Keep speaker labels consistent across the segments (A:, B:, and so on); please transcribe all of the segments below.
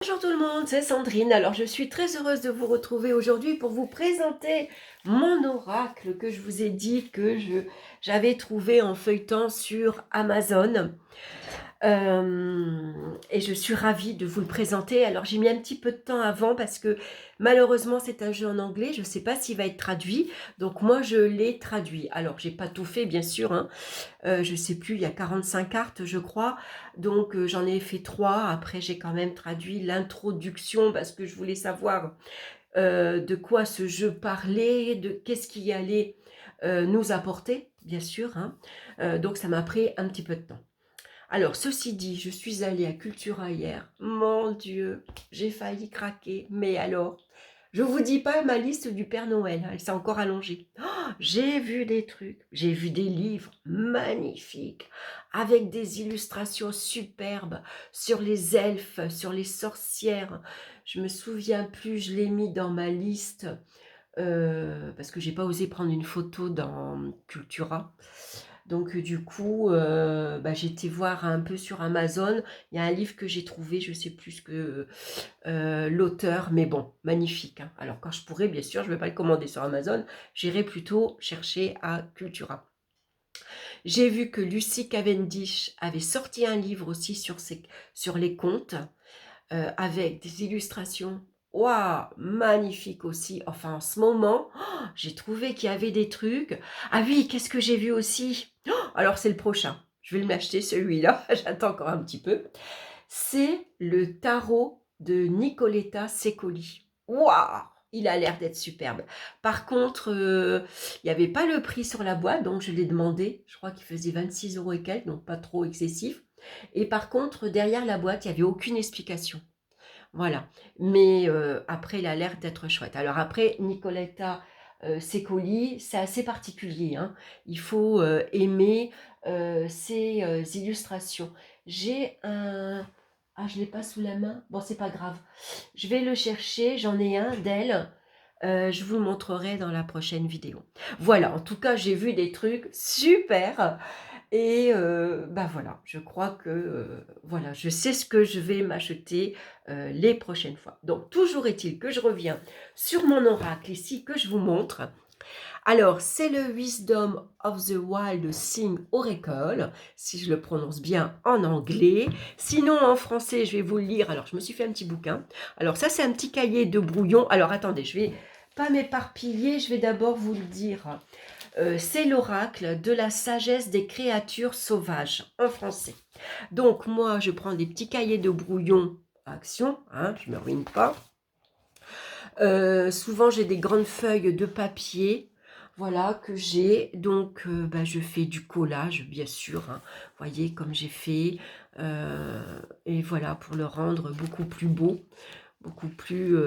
A: Bonjour tout le monde, c'est Sandrine. Alors je suis très heureuse de vous retrouver aujourd'hui pour vous présenter mon oracle que je vous ai dit que j'avais trouvé en feuilletant sur Amazon. Et je suis ravie de vous le présenter. Alors j'ai mis un petit peu de temps avant parce que malheureusement c'est un jeu en anglais. Je ne sais pas s'il va être traduit. Donc moi je l'ai traduit. Alors j'ai pas tout fait bien sûr, hein. Je sais plus, il y a 45 cartes je crois. Donc j'en ai fait 3. Après j'ai quand même traduit l'introduction parce que je voulais savoir de quoi ce jeu parlait, de qu'est-ce qui allait nous apporter, bien sûr, hein. Donc ça m'a pris un petit peu de temps. Alors, ceci dit, je suis allée à Cultura hier. Mon Dieu, j'ai failli craquer. Mais alors, je vous dis pas ma liste du Père Noël, elle s'est encore allongée. Oh, j'ai vu des trucs, j'ai vu des livres magnifiques, avec des illustrations superbes sur les elfes, sur les sorcières. Je me souviens plus, je l'ai mis dans ma liste, parce que j'ai pas osé prendre une photo dans Cultura. Donc du coup, j'étais voir un peu sur Amazon. Il y a un livre que j'ai trouvé, je sais plus que l'auteur, mais bon, magnifique, hein. Alors quand je pourrai, bien sûr, je ne vais pas le commander sur Amazon, j'irai plutôt chercher à Cultura. J'ai vu que Lucy Cavendish avait sorti un livre aussi sur les contes, avec des illustrations. Waouh, magnifique aussi. Enfin, en ce moment, oh, j'ai trouvé qu'il y avait des trucs. Ah oui, qu'est-ce que j'ai vu aussi? Oh, alors, c'est le prochain. Je vais m'acheter celui-là. J'attends encore un petit peu. C'est le tarot de Nicoletta Secoli. Waouh, il a l'air d'être superbe. Par contre, il n'y avait pas le prix sur la boîte, donc je l'ai demandé. Je crois qu'il faisait 26 € et quelques, donc pas trop excessif. Et par contre, derrière la boîte, il n'y avait aucune explication. Voilà. Mais après, il a l'air d'être chouette. Alors après, Nicoletta Secoli, c'est assez particulier, hein. Il faut aimer ses illustrations. J'ai un... Ah, je ne l'ai pas sous la main. Bon, c'est pas grave. Je vais le chercher. J'en ai un d'elle. Je vous le montrerai dans la prochaine vidéo. Voilà, en tout cas, j'ai vu des trucs super. Et voilà, je crois que voilà, je sais ce que je vais m'acheter les prochaines fois. Donc, toujours est-il que je reviens sur mon oracle ici, que je vous montre. Alors, c'est le Wisdom of the Wild Thing Oracle, si je le prononce bien en anglais. Sinon, en français, je vais vous le lire. Alors, je me suis fait un petit bouquin. Alors, ça, c'est un petit cahier de brouillon. Alors, attendez, je vais pas m'éparpiller. Je vais d'abord vous le dire. C'est l'oracle de la sagesse des créatures sauvages, en français. Donc, moi, je prends des petits cahiers de brouillon à action, hein, je ne me ruine pas. Souvent, j'ai des grandes feuilles de papier, voilà, que j'ai. Donc, je fais du collage, bien sûr, hein, voyez, comme j'ai fait. Et voilà, pour le rendre beaucoup plus beau, beaucoup plus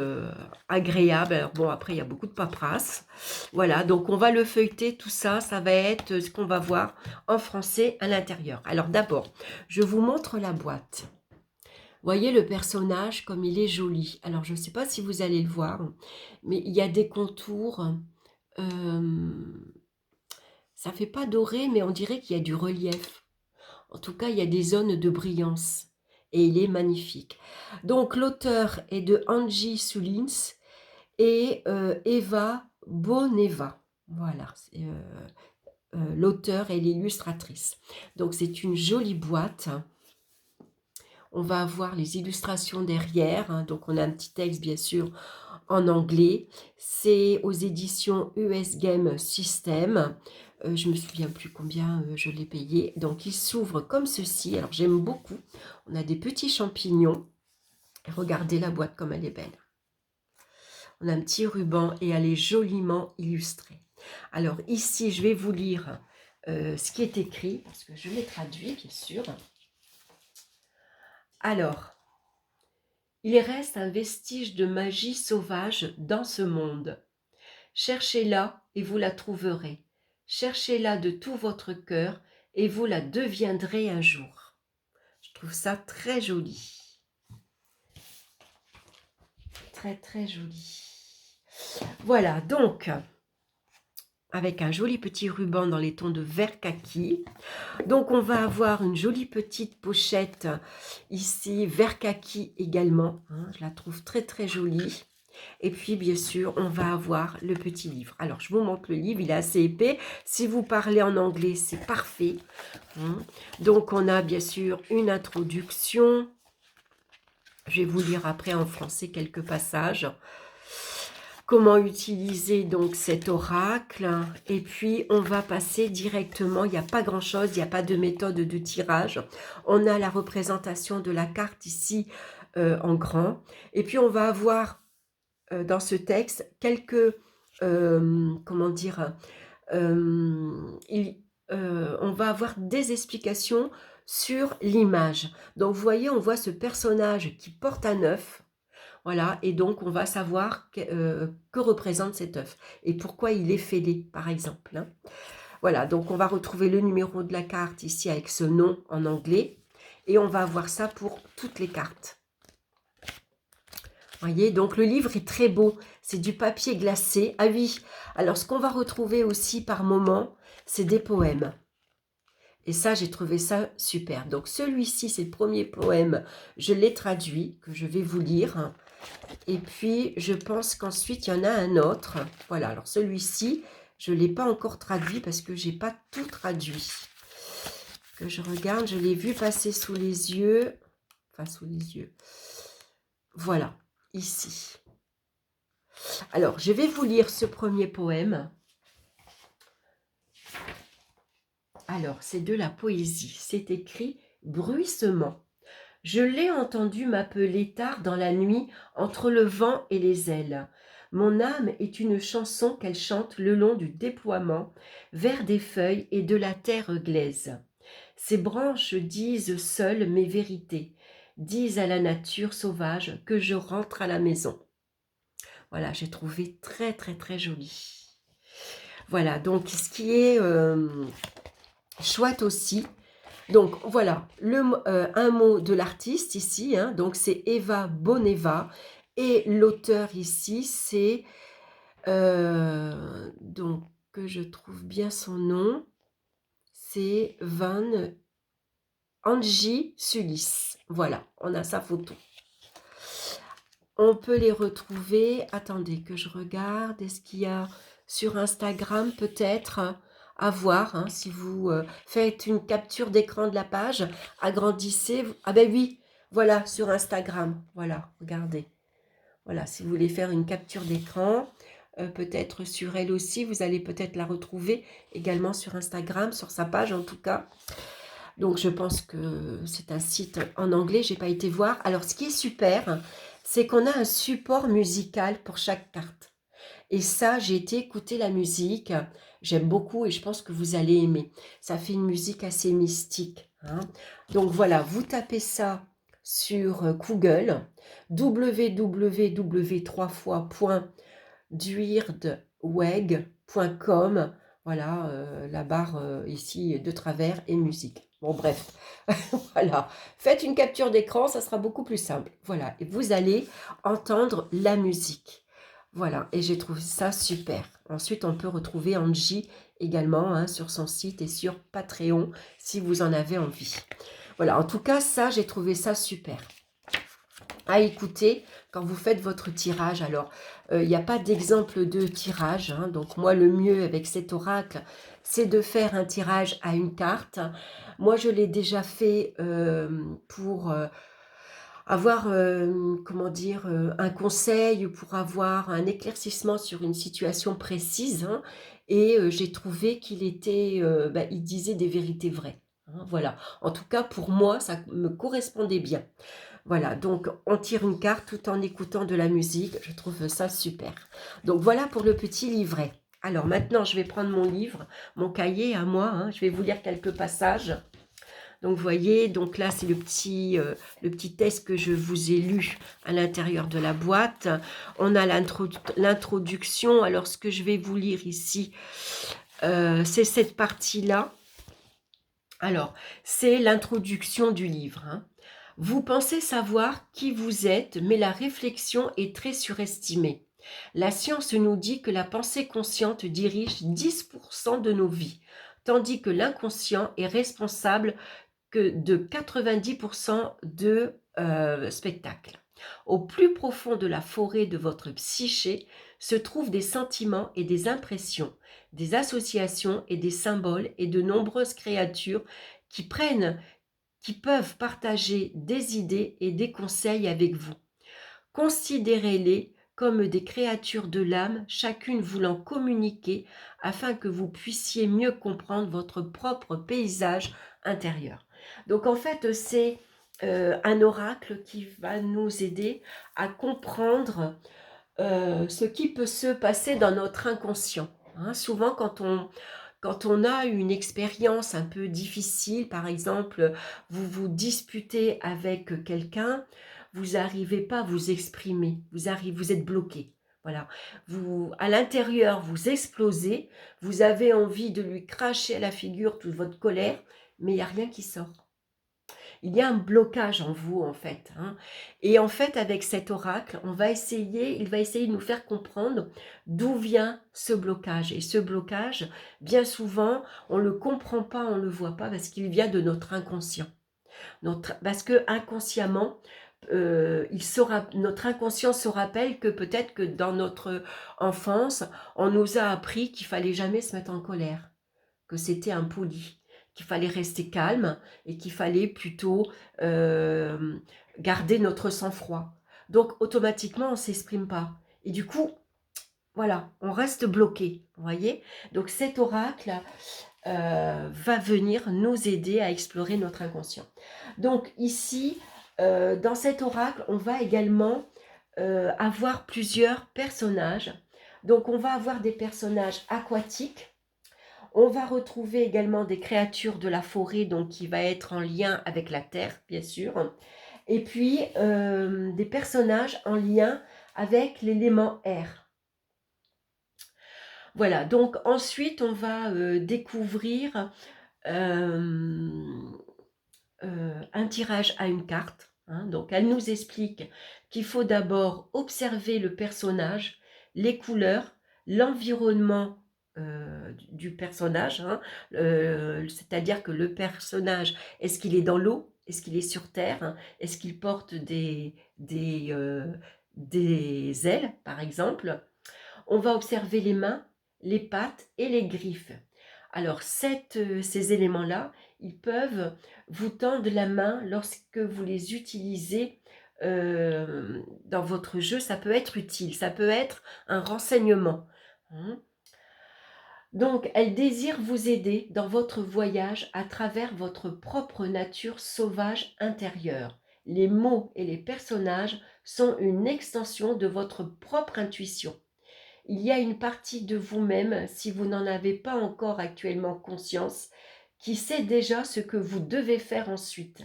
A: agréable. Alors bon, après, il y a beaucoup de paperasse. Voilà, donc on va le feuilleter, tout ça, ça va être ce qu'on va voir en français à l'intérieur. Alors d'abord, je vous montre la boîte. Voyez le personnage comme il est joli. Alors, je ne sais pas si vous allez le voir, mais il y a des contours. Ça ne fait pas doré, mais on dirait qu'il y a du relief. En tout cas, il y a des zones de brillance. Et il est magnifique. Donc, l'auteur est de Angie Soulins et Eva Boneva. Voilà, c'est l'auteur et l'illustratrice. Donc, c'est une jolie boîte. On va avoir les illustrations derrière, hein, donc on a un petit texte bien sûr en anglais. C'est aux éditions US Game System. Je me souviens plus combien je l'ai payé. Donc il s'ouvre comme ceci. Alors j'aime beaucoup. On a des petits champignons. Regardez la boîte comme elle est belle. On a un petit ruban et elle est joliment illustrée. Alors ici, je vais vous lire ce qui est écrit, parce que je l'ai traduit bien sûr. Alors, il reste un vestige de magie sauvage dans ce monde. Cherchez-la et vous la trouverez. Cherchez-la de tout votre cœur et vous la deviendrez un jour. Je trouve ça très joli. Très, très joli. Voilà, donc, avec un joli petit ruban dans les tons de vert kaki. Donc on va avoir une jolie petite pochette ici, vert kaki également, hein, je la trouve très très jolie. Et puis bien sûr on va avoir le petit livre. Alors je vous montre le livre, il est assez épais. Si vous parlez en anglais, c'est parfait, hein. Donc on a bien sûr une introduction. Je vais vous lire après en français quelques passages. Comment utiliser donc cet oracle, et puis on va passer directement, il n'y a pas grand chose, il n'y a pas de méthode de tirage. On a la représentation de la carte ici en grand, et puis on va avoir dans ce texte quelques, comment dire, on va avoir des explications sur l'image. Donc vous voyez, on voit ce personnage qui porte un œuf. Voilà, et donc on va savoir que représente cet œuf et pourquoi il est fêlé, par exemple, hein. Voilà, donc on va retrouver le numéro de la carte ici avec ce nom en anglais, et on va avoir ça pour toutes les cartes. Voyez, donc le livre est très beau, c'est du papier glacé. Ah oui, alors ce qu'on va retrouver aussi par moment, c'est des poèmes. Et ça, j'ai trouvé ça super. Donc celui-ci, c'est le premier poème, je l'ai traduit, que je vais vous lire. Et puis, je pense qu'ensuite, il y en a un autre. Voilà, alors celui-ci, je ne l'ai pas encore traduit parce que je n'ai pas tout traduit. Que je regarde, je l'ai vu passer sous les yeux. Enfin, sous les yeux. Voilà, ici. Alors, je vais vous lire ce premier poème. Alors, c'est de la poésie. C'est écrit « Bruissement ». Je l'ai entendu m'appeler tard dans la nuit, entre le vent et les ailes. Mon âme est une chanson qu'elle chante le long du déploiement, vers des feuilles et de la terre glaise. Ses branches disent seules mes vérités, disent à la nature sauvage que je rentre à la maison. Voilà, j'ai trouvé très très très joli. Voilà, donc ce qui est chouette aussi, donc voilà, un mot de l'artiste ici, hein, donc c'est Eva Boneva, et l'auteur ici c'est, donc que je trouve bien son nom, c'est Angie Sulis. Voilà, on a sa photo. On peut les retrouver, attendez que je regarde, est-ce qu'il y a sur Instagram peut-être à voir, hein, si vous faites une capture d'écran de la page, agrandissez, ah ben oui, voilà, sur Instagram, voilà, regardez, voilà, si vous voulez faire une capture d'écran, peut-être sur elle aussi, vous allez peut-être la retrouver également sur Instagram, sur sa page en tout cas. Donc je pense que c'est un site en anglais, j'ai pas été voir. Alors ce qui est super, c'est qu'on a un support musical pour chaque carte. Et ça, j'ai été écouter la musique, j'aime beaucoup et je pense que vous allez aimer. Ça fait une musique assez mystique, hein. Donc voilà, vous tapez ça sur Google, www.duirdweg.com, voilà, la barre ici de travers et musique. Bon bref, voilà, faites une capture d'écran, ça sera beaucoup plus simple. Voilà, et vous allez entendre la musique. Voilà, et j'ai trouvé ça super. Ensuite, on peut retrouver Angie également, hein, sur son site et sur Patreon, si vous en avez envie. Voilà, en tout cas, ça, j'ai trouvé ça super à écouter quand vous faites votre tirage. Alors, il n'y a pas d'exemple de tirage, hein, donc moi, le mieux avec cet oracle, c'est de faire un tirage à une carte. Moi, je l'ai déjà fait pour avoir, comment dire, un conseil, pour avoir un éclaircissement sur une situation précise, hein, et j'ai trouvé qu'il était, il disait des vérités vraies, hein, voilà. En tout cas, pour moi, ça me correspondait bien. Voilà, donc on tire une carte tout en écoutant de la musique, je trouve ça super. Donc voilà pour le petit livret. Alors maintenant, je vais prendre mon livre, mon cahier à moi, hein, je vais vous lire quelques passages. Donc, vous voyez, donc là, c'est le petit test que je vous ai lu à l'intérieur de la boîte. On a l'introduction. Alors, ce que je vais vous lire ici, c'est cette partie-là. Alors, c'est l'introduction du livre, hein. Vous pensez savoir qui vous êtes, mais la réflexion est très surestimée. La science nous dit que la pensée consciente dirige 10% de nos vies, tandis que l'inconscient est responsable que de 90% de spectacles. Au plus profond de la forêt de votre psyché se trouvent des sentiments et des impressions, des associations et des symboles et de nombreuses créatures qui peuvent partager des idées et des conseils avec vous. Considérez-les comme des créatures de l'âme, chacune voulant communiquer afin que vous puissiez mieux comprendre votre propre paysage intérieur. Donc en fait, c'est un oracle qui va nous aider à comprendre ce qui peut se passer dans notre inconscient. Hein, souvent, quand on a une expérience un peu difficile, par exemple, vous vous disputez avec quelqu'un, vous n'arrivez pas à vous exprimer, vous êtes bloqué. Voilà, à l'intérieur, vous explosez, vous avez envie de lui cracher à la figure toute votre colère, mais il n'y a rien qui sort. Il y a un blocage en vous, en fait. Hein. Et en fait, avec cet oracle, il va essayer de nous faire comprendre d'où vient ce blocage. Et ce blocage, bien souvent, on ne le comprend pas, on ne le voit pas, parce qu'il vient de notre inconscient. Parce que inconsciemment, notre inconscient se rappelle que peut-être que dans notre enfance, on nous a appris qu'il fallait jamais se mettre en colère, que c'était impoli, qu'il fallait rester calme et qu'il fallait plutôt garder notre sang-froid. Donc automatiquement, on ne s'exprime pas. Et du coup, voilà, on reste bloqué, vous voyez. Donc cet oracle va venir nous aider à explorer notre inconscient. Donc ici, dans cet oracle, on va également avoir plusieurs personnages. Donc on va avoir des personnages aquatiques. On va retrouver également des créatures de la forêt, donc qui va être en lien avec la terre, bien sûr. Et puis des personnages en lien avec l'élément air. Voilà, donc ensuite on va découvrir un tirage à une carte. Hein, donc elle nous explique qu'il faut d'abord observer le personnage, les couleurs, l'environnement du personnage, hein, c'est-à-dire que le personnage, est-ce qu'il est dans l'eau, est-ce qu'il est sur terre, hein, est-ce qu'il porte des ailes, par exemple. On va observer les mains, les pattes et les griffes. Alors, ces éléments-là, ils peuvent vous tendre la main lorsque vous les utilisez dans votre jeu. Ça peut être utile, ça peut être un renseignement. Hein. Donc, elle désire vous aider dans votre voyage à travers votre propre nature sauvage intérieure. Les mots et les personnages sont une extension de votre propre intuition. Il y a une partie de vous-même, si vous n'en avez pas encore actuellement conscience, qui sait déjà ce que vous devez faire ensuite.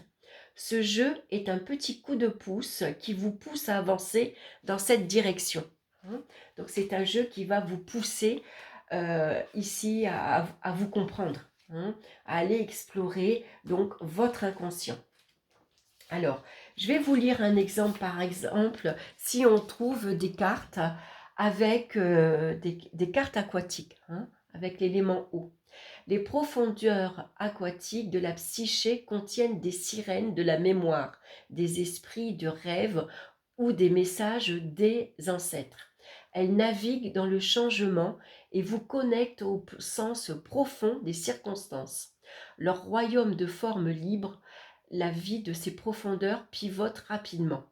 A: Ce jeu est un petit coup de pouce qui vous pousse à avancer dans cette direction. Donc c'est un jeu qui va vous pousser ici à vous comprendre, à aller explorer donc votre inconscient. Alors, je vais vous lire un exemple. Par exemple, si on trouve des cartes avec des cartes aquatiques, avec l'élément eau. Les profondeurs aquatiques de la psyché contiennent des sirènes de la mémoire, des esprits de rêve ou des messages des ancêtres. Elles naviguent dans le changement et vous connectent au sens profond des circonstances. Leur royaume de forme libre, la vie de ces profondeurs pivote rapidement.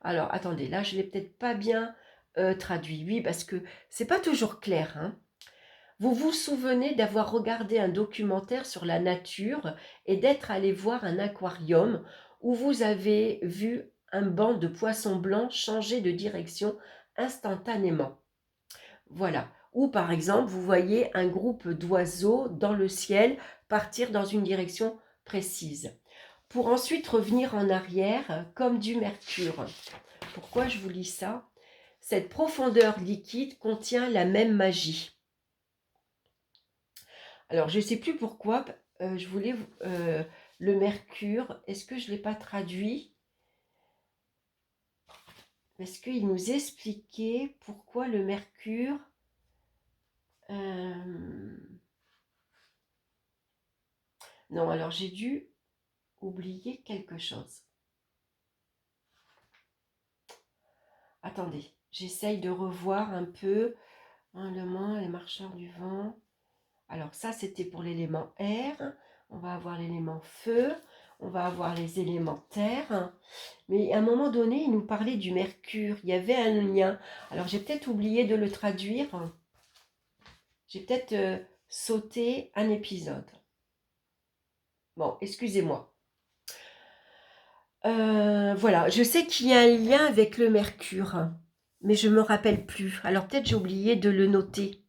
A: Alors, attendez, là, je ne l'ai peut-être pas bien traduit. Oui, parce que c'est pas toujours clair. Hein. Vous vous souvenez d'avoir regardé un documentaire sur la nature et d'être allé voir un aquarium où vous avez vu un banc de poissons blancs changer de direction instantanément. Voilà. Ou par exemple, vous voyez un groupe d'oiseaux dans le ciel partir dans une direction précise. Pour ensuite revenir en arrière comme du mercure. Pourquoi je vous lis ça? Cette profondeur liquide contient la même magie. Alors, je ne sais plus pourquoi, je voulais le mercure. Est-ce que je ne l'ai pas traduit? Est-ce qu'il nous expliquait pourquoi le mercure... Non, alors j'ai dû oublier quelque chose. Attendez, j'essaye de revoir un peu. Hein, le moins, les marcheurs du vent. Alors ça, c'était pour l'élément air. On va avoir l'élément feu. On va avoir les éléments terre. Mais à un moment donné, il nous parlait du mercure. Il y avait un lien. Alors j'ai peut-être oublié de le traduire. J'ai peut-être sauté un épisode. Bon, excusez-moi. Voilà, je sais qu'il y a un lien avec le mercure, mais je ne me rappelle plus. Alors peut-être j'ai oublié de le noter,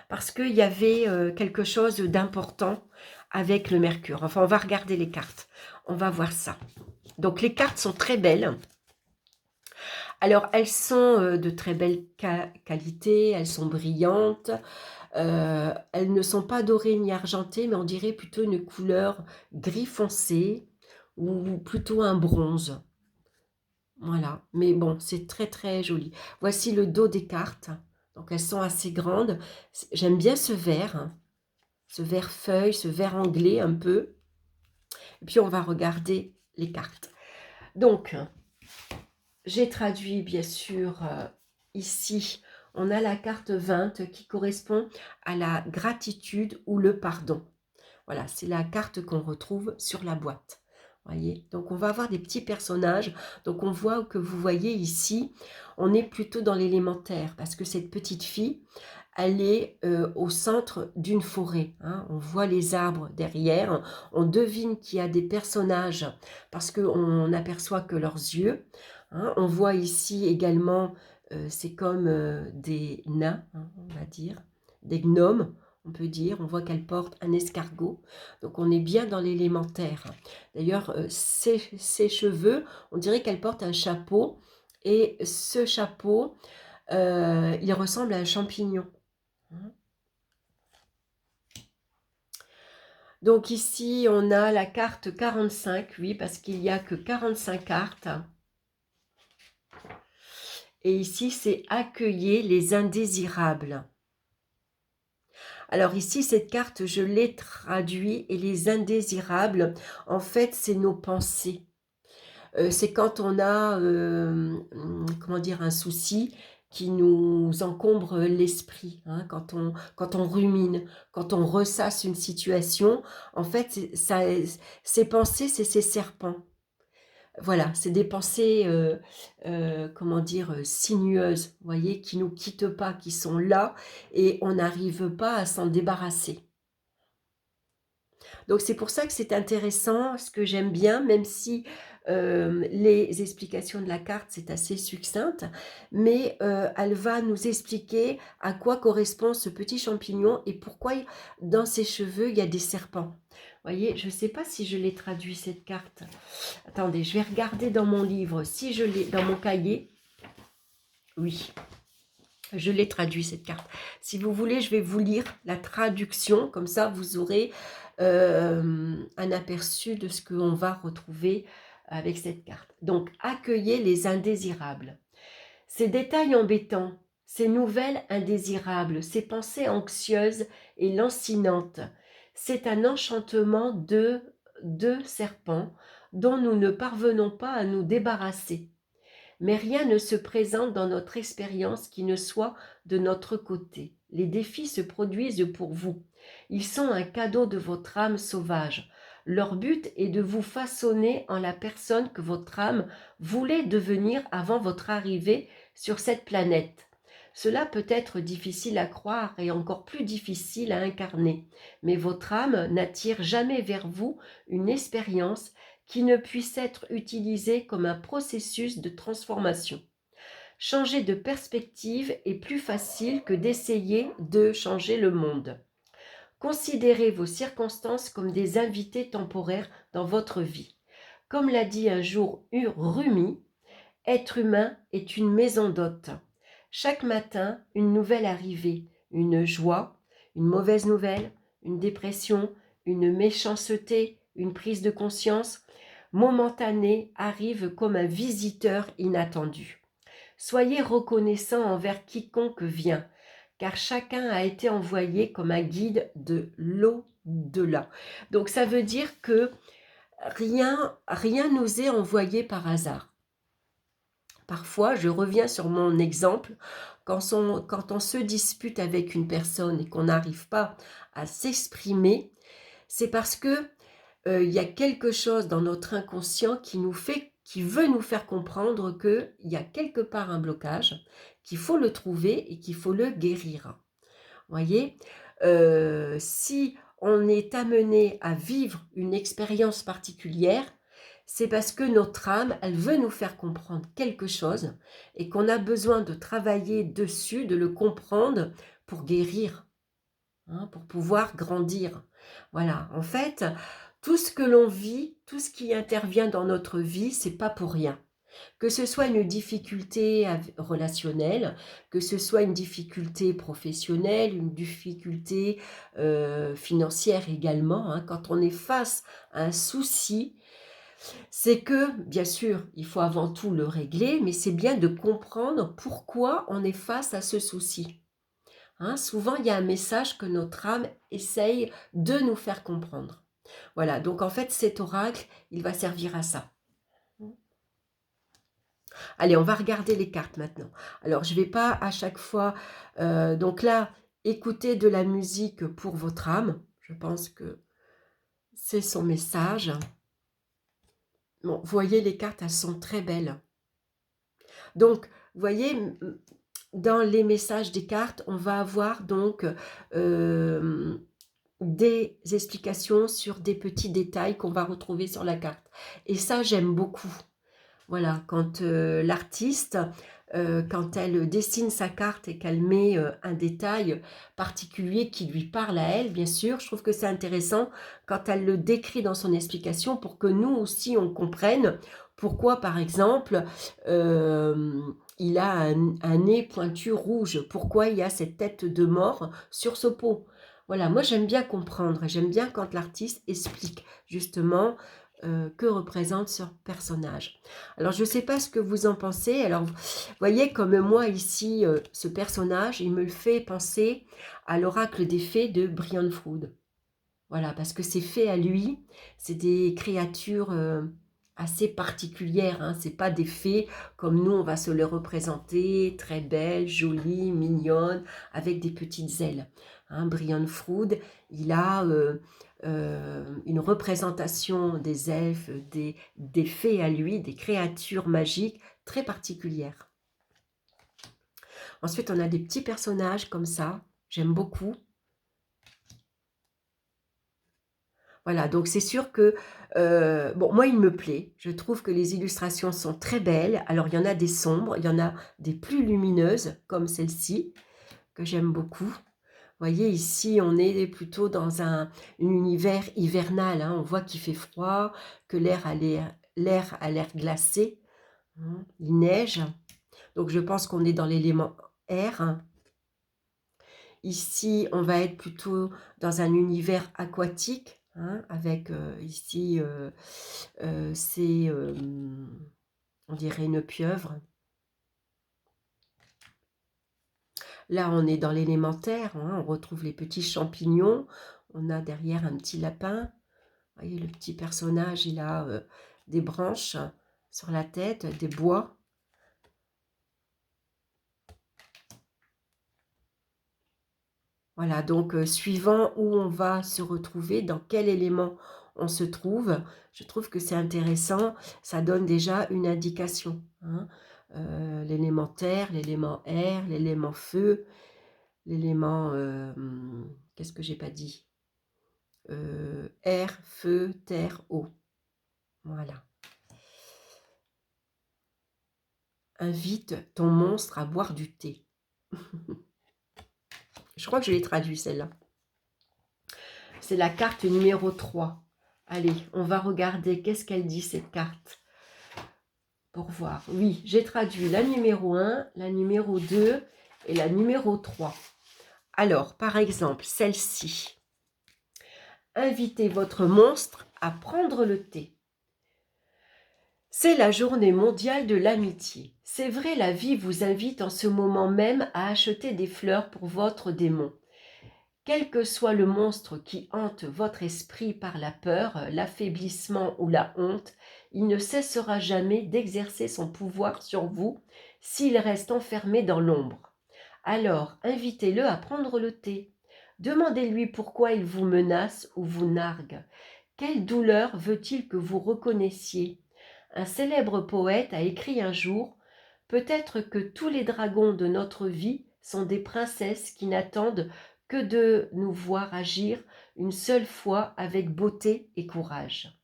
A: parce qu'il y avait quelque chose d'important avec le mercure. Enfin, on va regarder les cartes, on va voir ça. Donc les cartes sont très belles. Alors elles sont de très belle qualité, elles sont brillantes. Elles ne sont pas dorées ni argentées, mais on dirait plutôt une couleur gris foncé ou plutôt un bronze. Voilà, mais bon, c'est très très joli. Voici le dos des cartes. Donc elles sont assez grandes. J'aime bien ce vert feuille, ce vert anglais un peu. Et puis on va regarder les cartes. Donc, j'ai traduit bien sûr ici. On a la carte 20 qui correspond à la gratitude ou le pardon. Voilà, c'est la carte qu'on retrouve sur la boîte. Voyez, donc on va avoir des petits personnages. Donc on voit que vous voyez ici, on est plutôt dans l'élémentaire parce que cette petite fille, elle est au centre d'une forêt. Hein. On voit les arbres derrière. On devine qu'il y a des personnages parce qu'on n'aperçoit que leurs yeux. Hein. On voit ici également, c'est comme des nains, hein, on va dire, des gnomes. On peut dire, on voit qu'elle porte un escargot, donc on est bien dans l'élémentaire. D'ailleurs, ses cheveux, on dirait qu'elle porte un chapeau, et ce chapeau, il ressemble à un champignon. Donc ici, on a la carte 45, oui, parce qu'il n'y a que 45 cartes. Et ici, c'est accueillir les indésirables. Alors ici, cette carte, je l'ai traduite, et les indésirables, en fait, c'est nos pensées. C'est quand on a, comment dire, un souci qui nous encombre l'esprit, hein, quand on rumine, quand on ressasse une situation, en fait, ces pensées, c'est ces serpents. Voilà, c'est des pensées, comment dire, sinueuses, vous voyez, qui ne nous quittent pas, qui sont là, et on n'arrive pas à s'en débarrasser. Donc c'est pour ça que c'est intéressant, ce que j'aime bien, même si les explications de la carte, c'est assez succincte, mais elle va nous expliquer à quoi correspond ce petit champignon et pourquoi dans ses cheveux, il y a des serpents. Vous voyez, je ne sais pas si je l'ai traduit cette carte. Attendez, je vais regarder dans mon livre, si je l'ai dans mon cahier. Oui, je l'ai traduit cette carte. Si vous voulez, je vais vous lire la traduction, comme ça vous aurez un aperçu de ce qu'on va retrouver avec cette carte. Donc, accueillez les indésirables. Ces détails embêtants, ces nouvelles indésirables, ces pensées anxieuses et lancinantes, c'est un enchantement de serpents dont nous ne parvenons pas à nous débarrasser. Mais rien ne se présente dans notre expérience qui ne soit de notre côté. Les défis se produisent pour vous. Ils sont un cadeau de votre âme sauvage. Leur but est de vous façonner en la personne que votre âme voulait devenir avant votre arrivée sur cette planète. Cela peut être difficile à croire et encore plus difficile à incarner, mais votre âme n'attire jamais vers vous une expérience qui ne puisse être utilisée comme un processus de transformation. Changer de perspective est plus facile que d'essayer de changer le monde. Considérez vos circonstances comme des invités temporaires dans votre vie. Comme l'a dit un jour Rumi, être humain est une maison d'hôte. Chaque matin, une nouvelle arrivée, une joie, une mauvaise nouvelle, une dépression, une méchanceté, une prise de conscience momentanée arrive comme un visiteur inattendu. Soyez reconnaissant envers quiconque vient, car chacun a été envoyé comme un guide de l'au-delà. Donc ça veut dire que rien nous est envoyé par hasard. Parfois, je reviens sur mon exemple, quand on se dispute avec une personne et qu'on n'arrive pas à s'exprimer, c'est parce que il y a quelque chose dans notre inconscient qui veut nous faire comprendre qu'il y a quelque part un blocage, qu'il faut le trouver et qu'il faut le guérir. Voyez, si on est amené à vivre une expérience particulière, c'est parce que notre âme, elle veut nous faire comprendre quelque chose et qu'on a besoin de travailler dessus, de le comprendre pour guérir, hein, pour pouvoir grandir. Voilà, en fait, tout ce que l'on vit, tout ce qui intervient dans notre vie, c'est pas pour rien. Que ce soit une difficulté relationnelle, que ce soit une difficulté professionnelle, une difficulté financière également, hein, quand on est face à un souci, c'est que, bien sûr, il faut avant tout le régler, mais c'est bien de comprendre pourquoi on est face à ce souci. Hein, souvent, il y a un message que notre âme essaye de nous faire comprendre. Voilà, donc en fait, cet oracle, il va servir à ça. Allez, on va regarder les cartes maintenant. Alors, je ne vais pas à chaque fois... donc là, écoutez de la musique pour votre âme. Je pense que c'est son message. Bon, vous voyez, les cartes, elles sont très belles. Donc, vous voyez, dans les messages des cartes, on va avoir donc des explications sur des petits détails qu'on va retrouver sur la carte. Et ça, j'aime beaucoup. Voilà, quand l'artiste, quand elle dessine sa carte et qu'elle met un détail particulier qui lui parle à elle, bien sûr, je trouve que c'est intéressant quand elle le décrit dans son explication pour que nous aussi on comprenne pourquoi, par exemple, il a un nez pointu rouge, pourquoi il y a cette tête de mort sur ce pot. Voilà, moi j'aime bien comprendre, j'aime bien quand l'artiste explique justement que représente ce personnage. Alors, je ne sais pas ce que vous en pensez. Alors, vous voyez, comme moi ici, ce personnage, il me fait penser à l'oracle des fées de Brian Froud. Voilà, parce que ces fées à lui, c'est des créatures assez particulières. Hein. Ce n'est pas des fées comme nous, on va se les représenter, très belles, jolies, mignonnes, avec des petites ailes. Hein, Brian Froud, il a une représentation des elfes, des fées à lui, des créatures magiques très particulières. Ensuite, on a des petits personnages comme ça, j'aime beaucoup. Voilà, donc c'est sûr que, bon, moi, il me plaît. Je trouve que les illustrations sont très belles. Alors, il y en a des sombres, il y en a des plus lumineuses, comme celle-ci, que j'aime beaucoup. Vous voyez, ici, on est plutôt dans un univers hivernal. Hein. On voit qu'il fait froid, que l'air a l'air glacé. Hein. Il neige. Donc, je pense qu'on est dans l'élément air. Hein. Ici, on va être plutôt dans un univers aquatique. Hein, avec ici, c'est, on dirait une pieuvre. Là, on est dans l'élémentaire, hein, on retrouve les petits champignons. On a derrière un petit lapin. Vous voyez, le petit personnage, il a des branches sur la tête, des bois. Voilà, donc suivant où on va se retrouver, dans quel élément on se trouve, je trouve que c'est intéressant. Ça donne déjà une indication. Hein. L'élément terre, l'élément air, l'élément feu, l'élément... qu'est-ce que j'ai pas dit air, feu, terre, eau. Voilà. Invite ton monstre à boire du thé. Je crois que je l'ai traduit celle-là. C'est la carte numéro 3. Allez, on va regarder qu'est-ce qu'elle dit cette carte. Pour voir. Oui, j'ai traduit la numéro 1, la numéro 2 et la numéro 3. Alors, par exemple, celle-ci. Invitez votre monstre à prendre le thé. C'est la journée mondiale de l'amitié. C'est vrai, la vie vous invite en ce moment même à acheter des fleurs pour votre démon. Quel que soit le monstre qui hante votre esprit par la peur, l'affaiblissement ou la honte, il ne cessera jamais d'exercer son pouvoir sur vous s'il reste enfermé dans l'ombre. Alors, invitez-le à prendre le thé. Demandez-lui pourquoi il vous menace ou vous nargue. Quelle douleur veut-il que vous reconnaissiez? Un célèbre poète a écrit un jour: peut-être que tous les dragons de notre vie sont des princesses qui n'attendent que de nous voir agir une seule fois avec beauté et courage.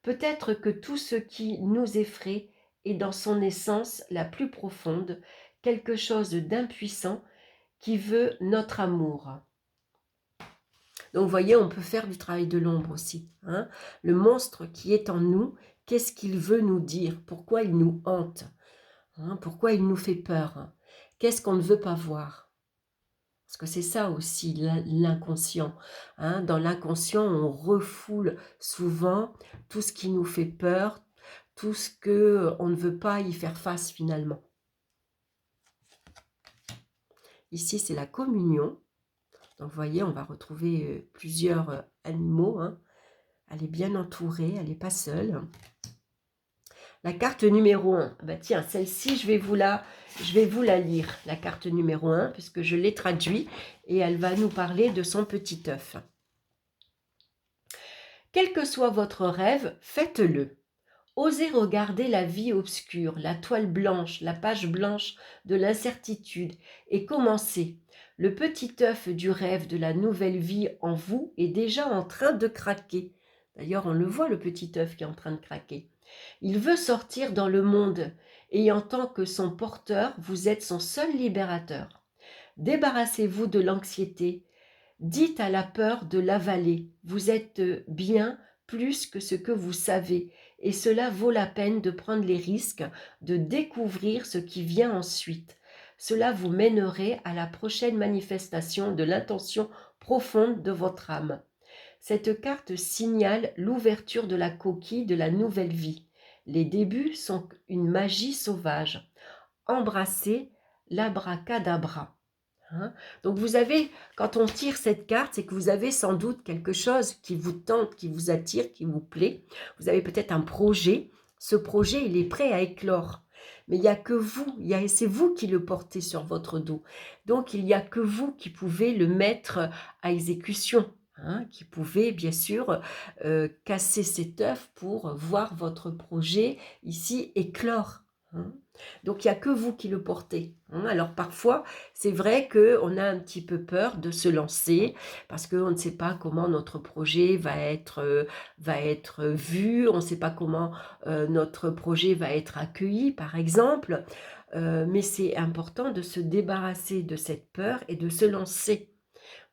A: Peut-être que tout ce qui nous effraie est dans son essence la plus profonde, quelque chose d'impuissant qui veut notre amour. Donc vous voyez, on peut faire du travail de l'ombre aussi. Hein. Le monstre qui est en nous, qu'est-ce qu'il veut nous dire? Pourquoi il nous hante? Hein, pourquoi il nous fait peur? Qu'est-ce qu'on ne veut pas voir? Parce que c'est ça aussi l'inconscient. Hein. Dans l'inconscient, on refoule souvent tout ce qui nous fait peur, tout ce qu'on ne veut pas y faire face finalement. Ici, c'est la communion. Donc, vous voyez, on va retrouver plusieurs animaux. Hein. Elle est bien entourée, elle n'est pas seule. La carte numéro 1. Bah tiens, celle-ci, je vais vous la lire, la carte numéro 1, puisque je l'ai traduite, et elle va nous parler de son petit œuf. Quel que soit votre rêve, faites-le. Osez regarder la vie obscure, la toile blanche, la page blanche de l'incertitude, et commencez. Le petit œuf du rêve de la nouvelle vie en vous est déjà en train de craquer. D'ailleurs, on le voit, le petit œuf qui est en train de craquer. Il veut sortir dans le monde, et en tant que son porteur, vous êtes son seul libérateur. Débarrassez-vous de l'anxiété. Dites à la peur de l'avaler. Vous êtes bien plus que ce que vous savez, et cela vaut la peine de prendre les risques, de découvrir ce qui vient ensuite. Cela vous mènerait à la prochaine manifestation de l'intention profonde de votre âme. Cette carte signale l'ouverture de la coquille de la nouvelle vie. Les débuts sont une magie sauvage. Embrassez l'abracadabra. Hein. Donc vous avez, quand on tire cette carte, c'est que vous avez sans doute quelque chose qui vous tente, qui vous attire, qui vous plaît. Vous avez peut-être un projet. Ce projet, il est prêt à éclore. Mais il n'y a que vous, c'est vous qui le portez sur votre dos. Donc il n'y a que vous qui pouvez le mettre à exécution. Hein, qui pouvez bien sûr casser cet œuf pour voir votre projet ici éclore. Hein. Donc il n'y a que vous qui le portez. Hein. Alors parfois, c'est vrai qu'on a un petit peu peur de se lancer parce qu'on ne sait pas comment notre projet va être vu, on ne sait pas comment notre projet va être accueilli, par exemple. Mais c'est important de se débarrasser de cette peur et de se lancer.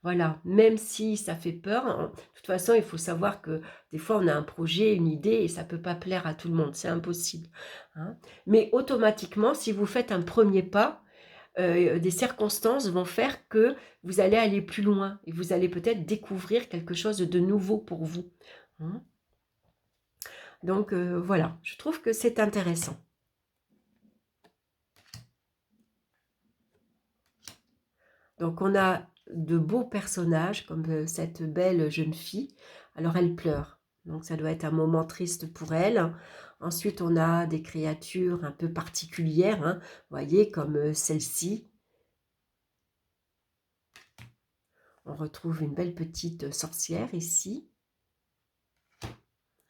A: Voilà, même si ça fait peur, de toute façon, il faut savoir que des fois, on a un projet, une idée, et ça ne peut pas plaire à tout le monde, c'est impossible. Hein. Mais automatiquement, si vous faites un premier pas, des circonstances vont faire que vous allez aller plus loin, et vous allez peut-être découvrir quelque chose de nouveau pour vous. Hein. Donc voilà, je trouve que c'est intéressant. Donc on a de beaux personnages comme cette belle jeune fille. Alors elle pleure, donc ça doit être un moment triste pour elle. Ensuite on a des créatures un peu particulières, hein, vous voyez, comme celle-ci. On retrouve une belle petite sorcière ici.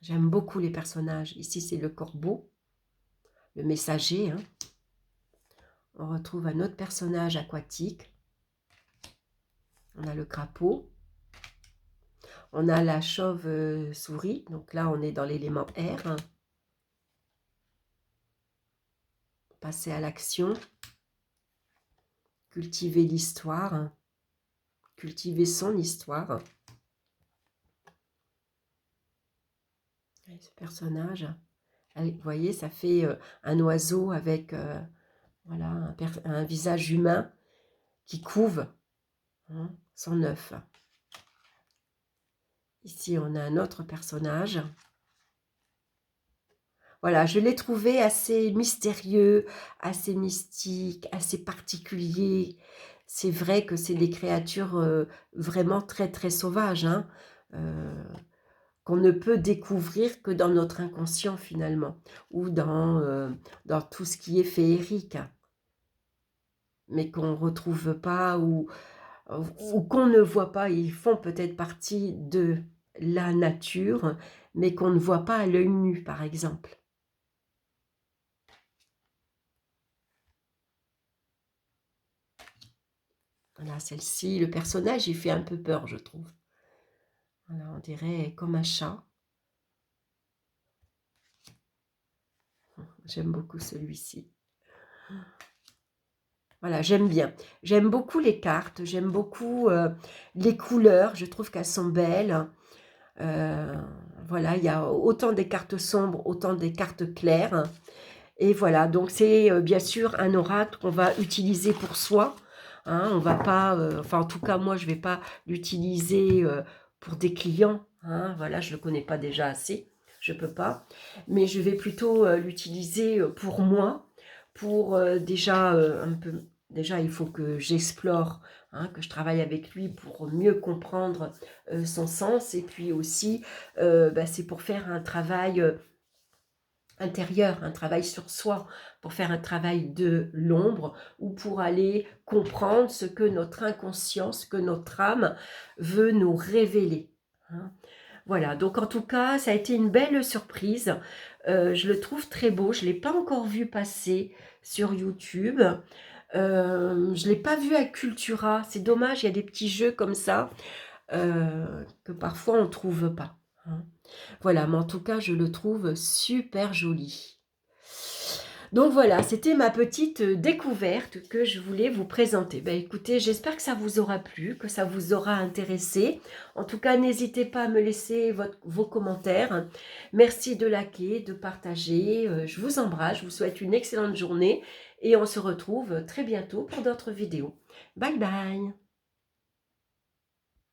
A: J'aime beaucoup les personnages. Ici c'est le corbeau, le messager. Hein. On retrouve un autre personnage aquatique. On a le crapaud. On a la chauve-souris, donc là on est dans l'élément air. Passer à l'action, cultiver l'histoire, cultiver son histoire. Et ce personnage, vous voyez, ça fait un oiseau avec voilà, un visage humain qui couve hein, son œuf. Ici, on a un autre personnage. Voilà, je l'ai trouvé assez mystérieux, assez mystique, assez particulier. C'est vrai que c'est des créatures vraiment très très sauvages, hein, euh, qu'on ne peut découvrir que dans notre inconscient finalement, ou dans tout ce qui est féerique, hein, mais qu'on ne retrouve pas, ou qu'on ne voit pas. Ils font peut-être partie de la nature, mais qu'on ne voit pas à l'œil nu, par exemple. Voilà, celle-ci, le personnage, il fait un peu peur, je trouve. Voilà, on dirait comme un chat. J'aime beaucoup celui-ci. Voilà, j'aime bien. J'aime beaucoup les cartes, j'aime beaucoup les couleurs, je trouve qu'elles sont belles. Euh, voilà, il y a autant des cartes sombres, autant des cartes claires. Et voilà, donc c'est bien sûr un oracle qu'on va utiliser pour soi. Hein, on va pas, enfin en tout cas moi je vais pas l'utiliser pour des clients. Hein, voilà, je le connais pas déjà assez, je peux pas. Mais je vais plutôt l'utiliser pour moi, pour déjà un peu. Déjà, il faut que j'explore, hein, que je travaille avec lui pour mieux comprendre son sens. Et puis aussi, bah, c'est pour faire un travail intérieur, un travail sur soi, pour faire un travail de l'ombre ou pour aller comprendre ce que notre inconscience, ce que notre âme veut nous révéler. Hein. Voilà, donc en tout cas, ça a été une belle surprise. Je le trouve très beau, je ne l'ai pas encore vu passer sur YouTube. Je ne l'ai pas vu à Cultura, c'est dommage, il y a des petits jeux comme ça que parfois on ne trouve pas. Hein. Voilà, mais en tout cas, je le trouve super joli. Donc voilà, c'était ma petite découverte que je voulais vous présenter. Ben écoutez, j'espère que ça vous aura plu, que ça vous aura intéressé. En tout cas, n'hésitez pas à me laisser vos commentaires. Merci de liker, de partager. Je vous embrasse, je vous souhaite une excellente journée et on se retrouve très bientôt pour d'autres vidéos. Bye bye!